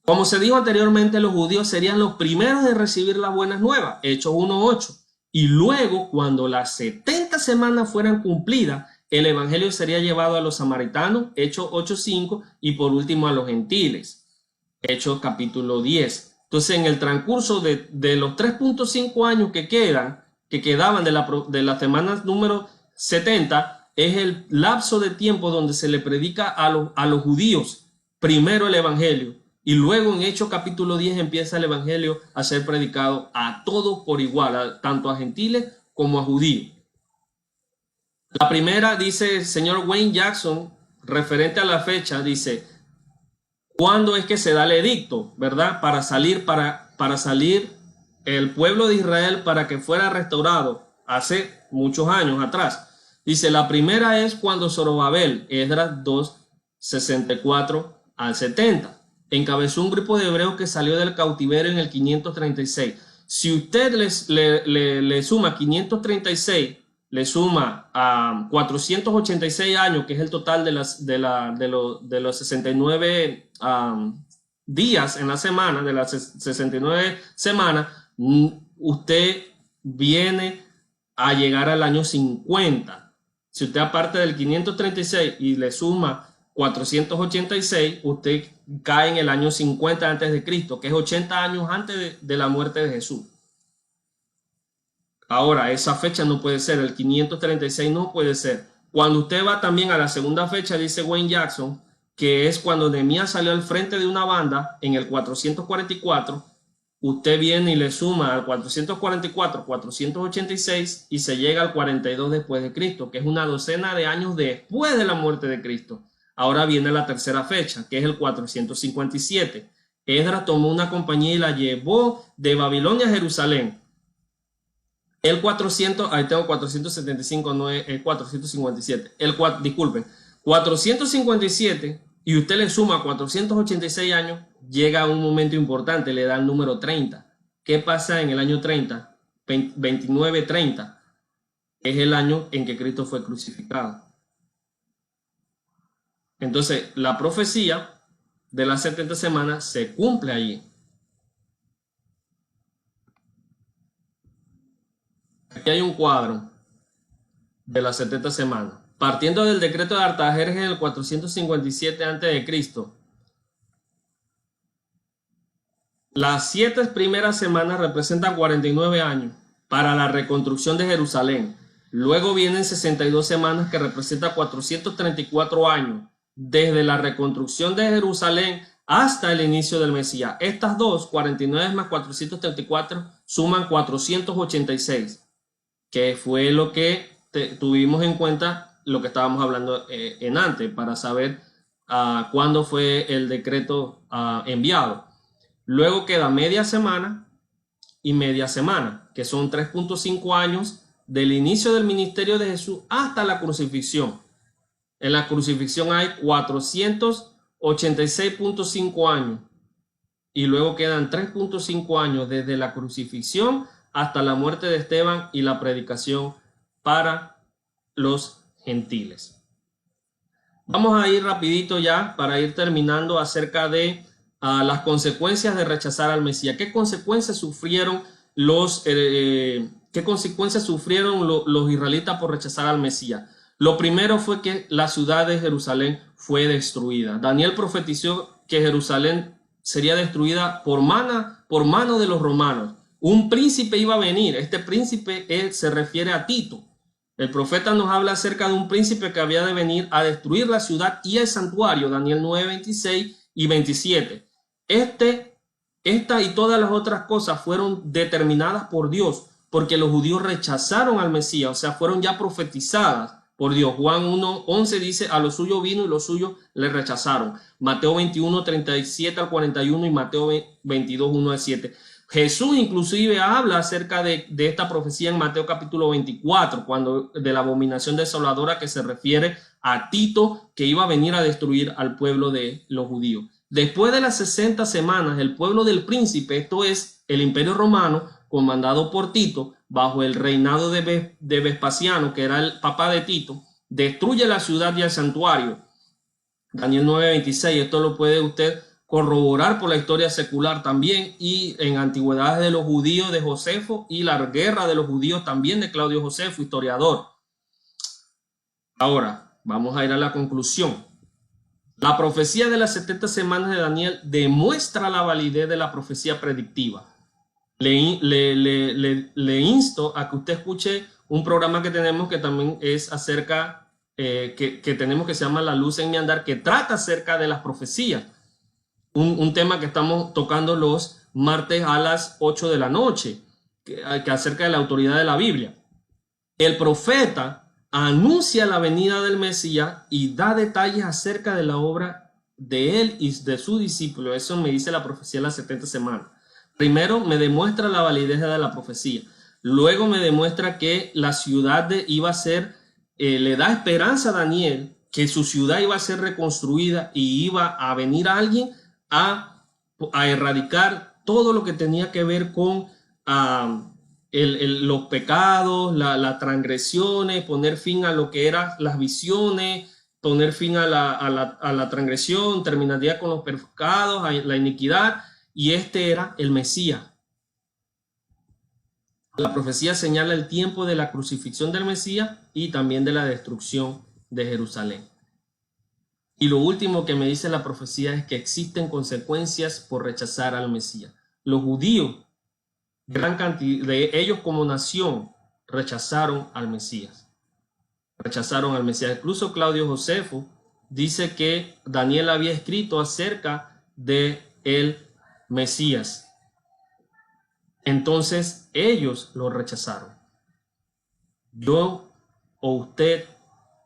Como se dijo anteriormente, los judíos serían los primeros de recibir las buenas nuevas, Hechos 1:8. Y luego, cuando las 70 semanas fueran cumplidas, el evangelio sería llevado a los samaritanos, Hechos 8:5, y por último a los gentiles, Hechos capítulo 10. Entonces, en el transcurso de los 3.5 años que quedaban de la semana número 70, es el lapso de tiempo donde se le predica a los judíos primero el evangelio, y luego en Hechos capítulo 10 empieza el evangelio a ser predicado a todos por igual, tanto a gentiles como a judíos. La primera, dice el señor Wayne Jackson, referente a la fecha, dice: ¿cuándo es que se da el edicto, verdad? Para salir el pueblo de Israel, para que fuera restaurado hace muchos años atrás. Dice, la primera es cuando Zorobabel, Esdras 2, 64 al 70, encabezó un grupo de hebreos que salió del cautiverio en el 536. Si usted le suma 536, le suma a 486 años, que es el total de los 69 días en la semana, de las 69 semanas, usted viene a llegar al año 50. Si usted aparte del 536 y le suma 486, usted cae en el año 50 antes de Cristo, que es 80 años antes de la muerte de Jesús. Ahora, esa fecha no puede ser, el 536 no puede ser. Cuando usted va también a la segunda fecha, dice Wayne Jackson, que es cuando Nehemías salió al frente de una banda en el 444, usted viene y le suma al 444, 486 y se llega al 42 después de Cristo, que es una docena de años después de la muerte de Cristo. Ahora viene la tercera fecha, que es el 457. Esdras tomó una compañía y la llevó de Babilonia a Jerusalén. El 400, ahí tengo 475, no es 457. Disculpen, 457 y usted le suma 486 años, llega a un momento importante, le da el número 30. ¿Qué pasa en el año 30? 29-30 es el año en que Cristo fue crucificado. Entonces, la profecía de las 70 semanas se cumple allí. Aquí hay un cuadro de las 70 semanas. Partiendo del decreto de Artajerjes en el 457 a.C., las 7 primeras semanas representan 49 años para la reconstrucción de Jerusalén. Luego vienen 62 semanas que representan 434 años desde la reconstrucción de Jerusalén hasta el inicio del Mesías. Estas dos, 49 más 434, suman 486, que fue lo que tuvimos en cuenta, lo que estábamos hablando en antes, para saber cuándo fue el decreto enviado. Luego queda media semana y media semana, que son 3.5 años del inicio del ministerio de Jesús hasta la crucifixión. En la crucifixión hay 486.5 años y luego quedan 3.5 años desde la crucifixión hasta la muerte de Esteban y la predicación para los gentiles. Vamos a ir rapidito ya para ir terminando acerca de las consecuencias de rechazar al Mesías. ¿Qué consecuencias sufrieron los israelitas por rechazar al Mesías? Lo primero fue que la ciudad de Jerusalén fue destruida. Daniel profetizó que Jerusalén sería destruida por mano de los romanos. Un príncipe iba a venir. Este príncipe se refiere a Tito. El profeta nos habla acerca de un príncipe que había de venir a destruir la ciudad y el santuario. Daniel 9, 26 y 27. Esta y todas las otras cosas fueron determinadas por Dios, porque los judíos rechazaron al Mesías, o sea, fueron ya profetizadas por Dios. Juan 1:11 dice, a los suyos vino y los suyos le rechazaron. Mateo 21, 37 al 41 y Mateo 22, 1 al 7. Jesús inclusive habla acerca de esta profecía en Mateo capítulo 24, cuando de la abominación desoladora, que se refiere a Tito, que iba a venir a destruir al pueblo de los judíos. Después de las 60 semanas, el pueblo del príncipe, esto es el Imperio Romano, comandado por Tito, bajo el reinado de Vespasiano, que era el papá de Tito, destruye la ciudad y el santuario. Daniel 9:26, esto lo puede usted corroborar por la historia secular también, y en Antigüedades de los Judíos de Josefo, y la guerra de los judíos también de Claudio Josefo, historiador. Ahora, vamos a ir a la conclusión. La profecía de las 70 semanas de Daniel demuestra la validez de la profecía predictiva. Le insto a que usted escuche un programa que tenemos que también es acerca que tenemos que se llama La luz en mi andar, que trata acerca de las profecías. Un tema que estamos tocando los martes a las 8 de la noche, que acerca de la autoridad de la Biblia. El profeta anuncia la venida del Mesías y da detalles acerca de la obra de él y de su discípulo. Eso me dice la profecía de las 70 semanas. Primero me demuestra la validez de la profecía. Luego me demuestra que la ciudad iba a ser, le da esperanza a Daniel que su ciudad iba a ser reconstruida y iba a venir alguien a erradicar todo lo que tenía que ver con los pecados, las transgresiones, poner fin a lo que eran las visiones, poner fin a la transgresión, terminaría con los pecados, a la iniquidad, y este era el Mesías. La profecía señala el tiempo de la crucifixión del Mesías y también de la destrucción de Jerusalén. Y lo último que me dice la profecía es que existen consecuencias por rechazar al Mesías. Los judíos, gran cantidad de ellos como nación, rechazaron al Mesías. Rechazaron al Mesías. Incluso Claudio Josefo dice que Daniel había escrito acerca de el Mesías. Entonces ellos lo rechazaron. Yo o usted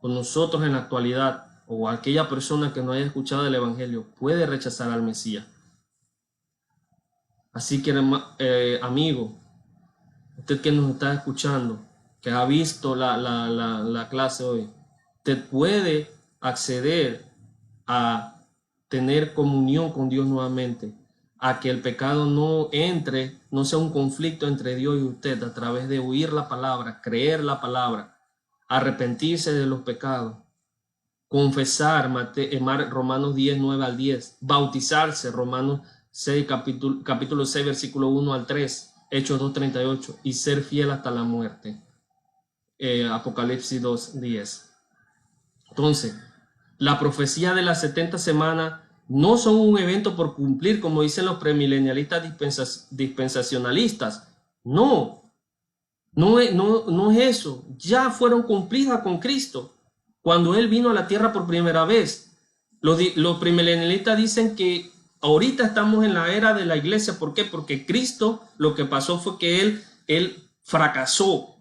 o nosotros en la actualidad o aquella persona que no haya escuchado el Evangelio puede rechazar al Mesías. Así que, amigo, usted que nos está escuchando, que ha visto la clase hoy, usted puede acceder a tener comunión con Dios nuevamente, a que el pecado no entre, no sea un conflicto entre Dios y usted a través de oír la palabra, creer la palabra, arrepentirse de los pecados, confesar, Romanos 10, 9 al 10, bautizarse, Romanos 6, capítulo 6, versículo 1 al 3, Hechos 2, 38, y ser fiel hasta la muerte, Apocalipsis 2, 10. Entonces, la profecía de las 70 semanas no son un evento por cumplir, como dicen los premilenialistas dispensacionalistas. No es eso. Ya fueron cumplidas con Cristo cuando Él vino a la tierra por primera vez. Los premilenialistas dicen que ahorita estamos en la era de la iglesia. ¿Por qué? Porque Cristo, lo que pasó fue que Él fracasó.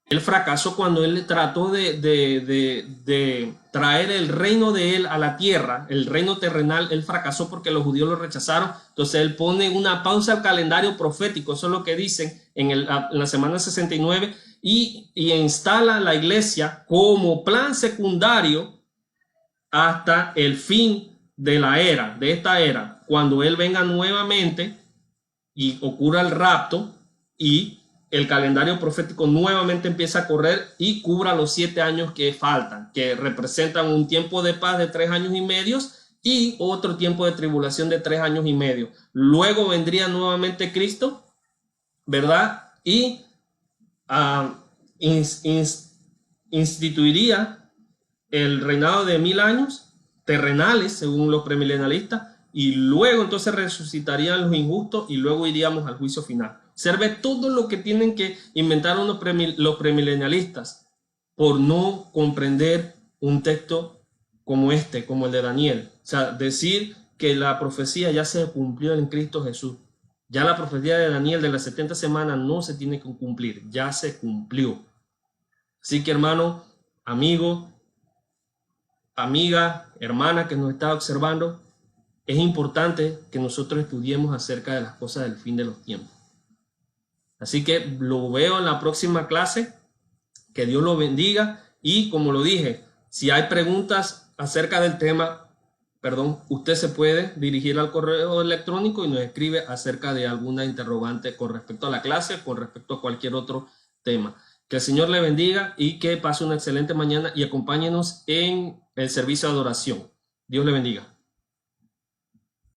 Él fracasó cuando Él trató de traer el reino de Él a la tierra, el reino terrenal. Él fracasó porque los judíos lo rechazaron. Entonces Él pone una pausa al calendario profético, eso es lo que dicen en la semana 69, y instala la iglesia como plan secundario hasta el fin de esta era, cuando Él venga nuevamente y ocurra el rapto y el calendario profético nuevamente empieza a correr y cubra los 7 años que faltan, que representan un tiempo de paz de 3 años y medio y otro tiempo de tribulación de 3 años y medio. Luego vendría nuevamente Cristo, ¿verdad? Y instituiría el reinado de 1000 años terrenales, según los premilenialistas, y luego entonces resucitarían los injustos y luego iríamos al juicio final. Observe todo lo que tienen que inventar los premilenialistas por no comprender un texto como este, como el de Daniel. O sea, decir que la profecía ya se cumplió en Cristo Jesús. Ya la profecía de Daniel de las 70 semanas no se tiene que cumplir, ya se cumplió. Así que, hermano, amigo, amiga, hermana que nos está observando, es importante que nosotros estudiemos acerca de las cosas del fin de los tiempos. Así que lo veo en la próxima clase. Que Dios lo bendiga. Y como lo dije, si hay preguntas acerca del tema, usted se puede dirigir al correo electrónico y nos escribe acerca de alguna interrogante con respecto a la clase, con respecto a cualquier otro tema. Que el Señor le bendiga y que pase una excelente mañana y acompáñenos en el servicio de adoración. Dios le bendiga.